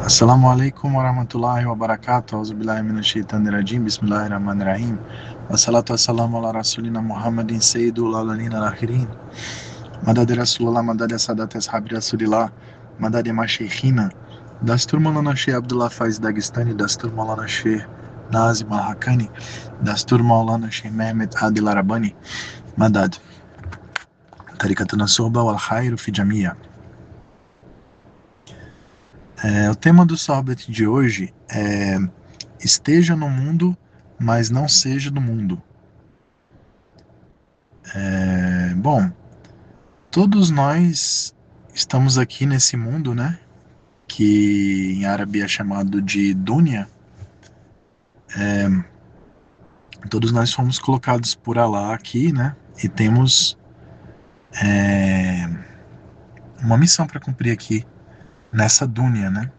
Assalamu alaikum warahmatullahi wabarakatuh. Auzubillahi minash-shaytanir-rajim. Bismillahir-rahmanir-rahim. Wassalatu wassalamu ala rasulina Muhammadin sayyidul awwalin wal akhirin. Madad Rasulullah, madad sadat ashabi Rasulillah, madad mashaykhina. Dastur Maulana Sheikh Abdullah Faiz Dagestani, Dastur Maulana Sheikh Nazim Al-Haqqani, Dastur Maulana Sheikh Mehmet Adil Arabani, madad. Tarikatuna Sohba wal Khairu fi Jamia. O tema do Sohbet de hoje é: esteja no mundo, mas não seja do mundo. Bom, todos nós estamos aqui nesse mundo, né? Que em árabe é chamado de Dunya. Todos nós fomos colocados por Allah aqui, né? E temos uma missão para cumprir aqui nessa Dunya, né?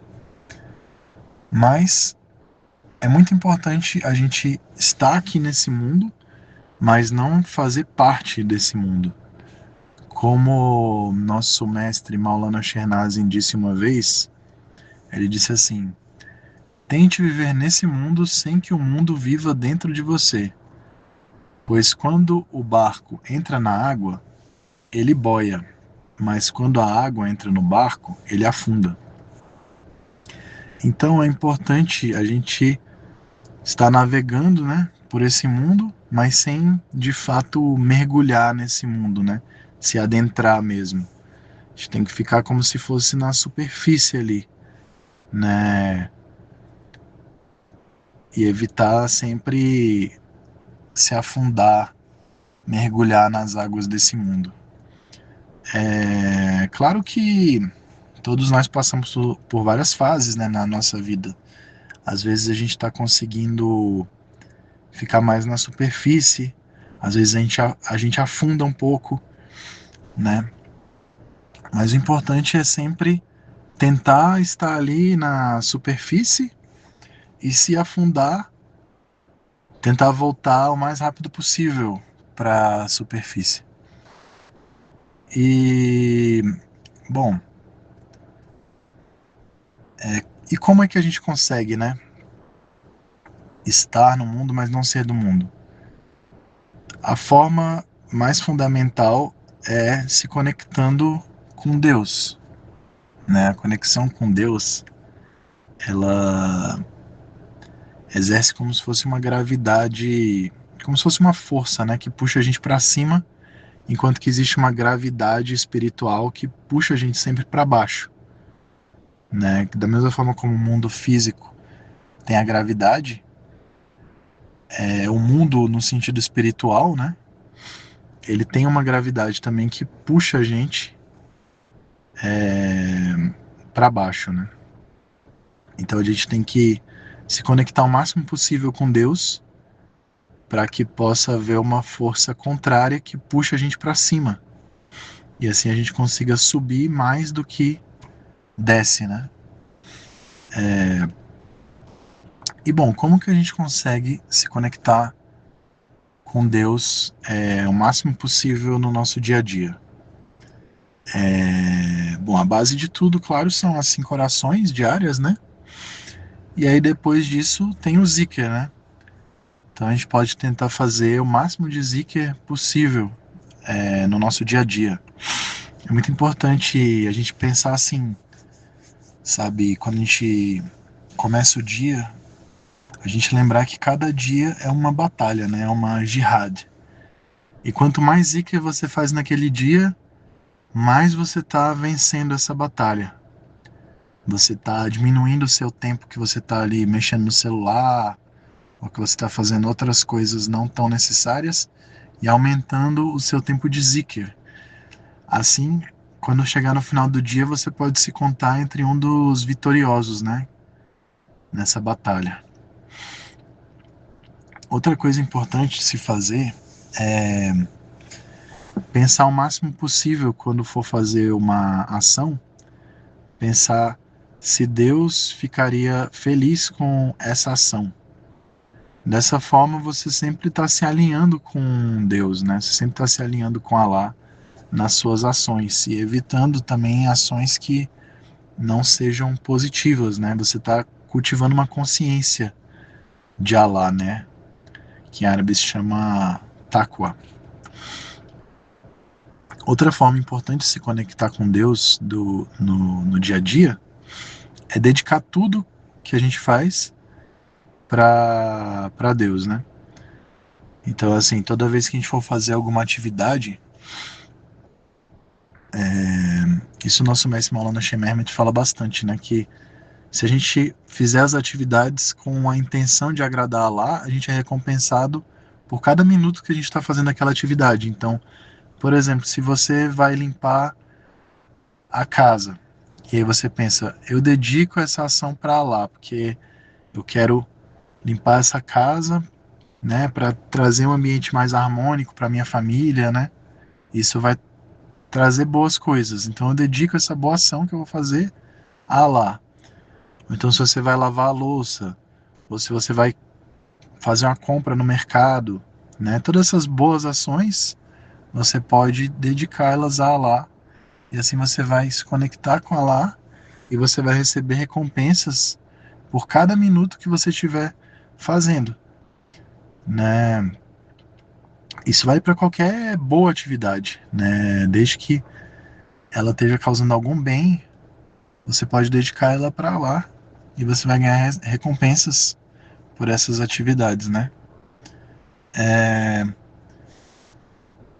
Mas é muito importante a gente estar aqui nesse mundo, mas não fazer parte desse mundo. Como nosso mestre Maulana Shernazin disse uma vez, ele disse assim: tente viver nesse mundo sem que o mundo viva dentro de você, pois quando o barco entra na água, ele boia, mas quando a água entra no barco, ele afunda. Então é importante a gente estar navegando, né, por esse mundo, mas sem de fato mergulhar nesse mundo, né, se adentrar mesmo. A gente tem que ficar como se fosse na superfície ali, né, e evitar sempre se afundar, mergulhar nas águas desse mundo. Claro que todos nós passamos por várias fases, né, na nossa vida. Às vezes a gente está conseguindo ficar mais na superfície, às vezes a gente afunda um pouco, né? Mas o importante é sempre tentar estar ali na superfície e, se afundar, tentar voltar o mais rápido possível para a superfície. E, bom, e como é que a gente consegue, né, estar no mundo, mas não ser do mundo? A forma mais fundamental é se conectando com Deus, né? A conexão com Deus, ela exerce como se fosse uma gravidade, como se fosse uma força, né, que puxa a gente para cima, enquanto que existe uma gravidade espiritual que puxa a gente sempre para baixo, né? Da mesma forma como o mundo físico tem a gravidade, o mundo no sentido espiritual, né, ele tem uma gravidade também que puxa a gente para baixo, né? Então a gente tem que se conectar o máximo possível com Deus para que possa haver uma força contrária que puxa a gente para cima. E assim a gente consiga subir mais do que desce, né? E bom, como que a gente consegue se conectar com Deus o máximo possível no nosso dia a dia? Bom, a base de tudo, claro, são as 5 orações diárias, né? E aí depois disso tem o zikr, né? Então a gente pode tentar fazer o máximo de zikr possível no nosso dia a dia. É muito importante a gente pensar assim, sabe? Quando a gente começa o dia, a gente lembrar que cada dia é uma batalha, né? É uma jihad. E quanto mais zikr você faz naquele dia, mais você está vencendo essa batalha. Você está diminuindo o seu tempo que você está ali mexendo no celular, ou que você está fazendo outras coisas não tão necessárias, e aumentando o seu tempo de zikr. Assim, quando chegar no final do dia, você pode se contar entre um dos vitoriosos, né, nessa batalha. Outra coisa importante de se fazer é pensar o máximo possível quando for fazer uma ação, pensar se Deus ficaria feliz com essa ação. Dessa forma, você sempre está se alinhando com Deus, né? Você sempre está se alinhando com Allah nas suas ações e evitando também ações que não sejam positivas, né? Você está cultivando uma consciência de Allah, né? Que em árabe se chama taqwa. Outra forma importante de se conectar com Deus no dia a dia é dedicar tudo que a gente faz para Deus, né? Então, assim, toda vez que a gente for fazer alguma atividade, isso o nosso mestre Maulana Sheikh Mehmet fala bastante, né? Que se a gente fizer as atividades com a intenção de agradar a Allah, a gente é recompensado por cada minuto que a gente está fazendo aquela atividade. Então, por exemplo, se você vai limpar a casa, e aí você pensa, eu dedico essa ação para Allah, porque eu quero limpar essa casa, né, para trazer um ambiente mais harmônico para minha família, né? Isso vai trazer boas coisas. Então eu dedico essa boa ação que eu vou fazer a Allah. Então se você vai lavar a louça, ou se você vai fazer uma compra no mercado, né? Todas essas boas ações você pode dedicá-las a Allah e assim você vai se conectar com Allah e você vai receber recompensas por cada minuto que você estiver fazendo, né? Isso vale para qualquer boa atividade, né? Desde que ela esteja causando algum bem, você pode dedicar ela para lá e você vai ganhar recompensas por essas atividades, né? É...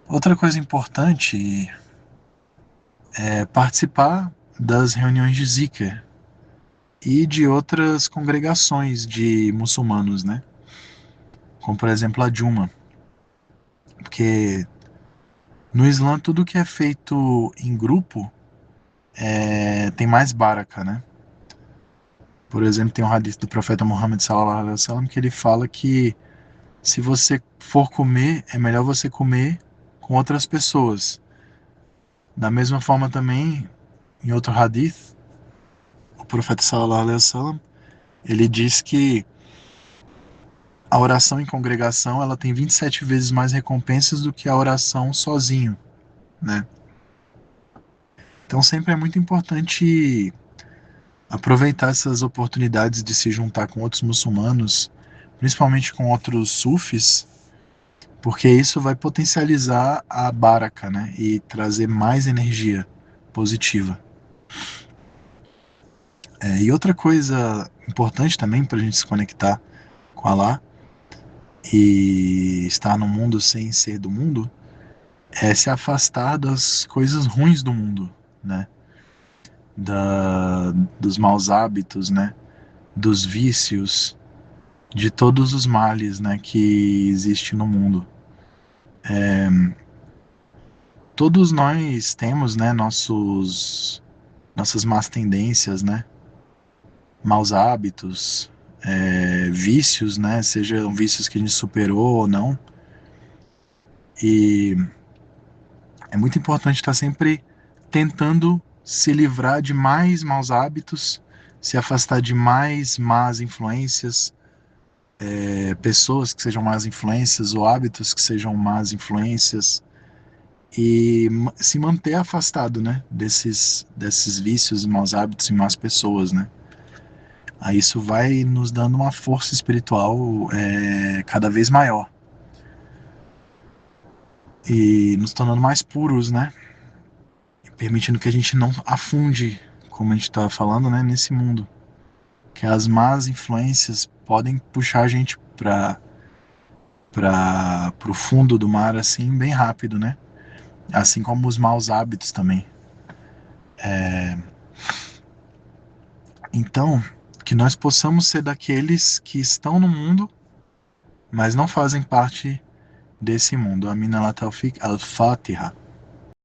Outra coisa importante é participar das reuniões de Zikr e de outras congregações de muçulmanos, né? Como por exemplo a Juma, porque no Islã tudo que é feito em grupo tem mais baraka, né? Por exemplo, tem um hadith do profeta Muhammad sallallahu alaihi wasallam que ele fala que se você for comer, é melhor você comer com outras pessoas. Da mesma forma também, em outro hadith, o profeta sallallahu alaihi wasallam, ele diz que a oração em congregação, ela tem 27 vezes mais recompensas do que a oração sozinho, né? Então sempre é muito importante aproveitar essas oportunidades de se juntar com outros muçulmanos, principalmente com outros sufis, porque isso vai potencializar a baraka, né? E trazer mais energia positiva. E outra coisa importante também para a gente se conectar com Allah e estar no mundo sem ser do mundo é se afastar das coisas ruins do mundo, né? Da, dos maus hábitos, né? Dos vícios, de todos os males, né? Que existe no mundo. Todos nós temos, né? Nossas más tendências, né? Maus hábitos, vícios, né? Sejam vícios que a gente superou ou não. E é muito importante estar sempre tentando se livrar de mais maus hábitos, se afastar de mais más influências, pessoas que sejam más influências ou hábitos que sejam más influências e se manter afastado, né, desses vícios, maus hábitos e más pessoas, né. Aí isso vai nos dando uma força espiritual cada vez maior e nos tornando mais puros, né, permitindo que a gente não afunde, como a gente estava falando, né, nesse mundo, que as más influências podem puxar a gente para o fundo do mar assim bem rápido, né? Assim como os maus hábitos também. Então, que nós possamos ser daqueles que estão no mundo, mas não fazem parte desse mundo. Amina la tawfiq al-Fatiha.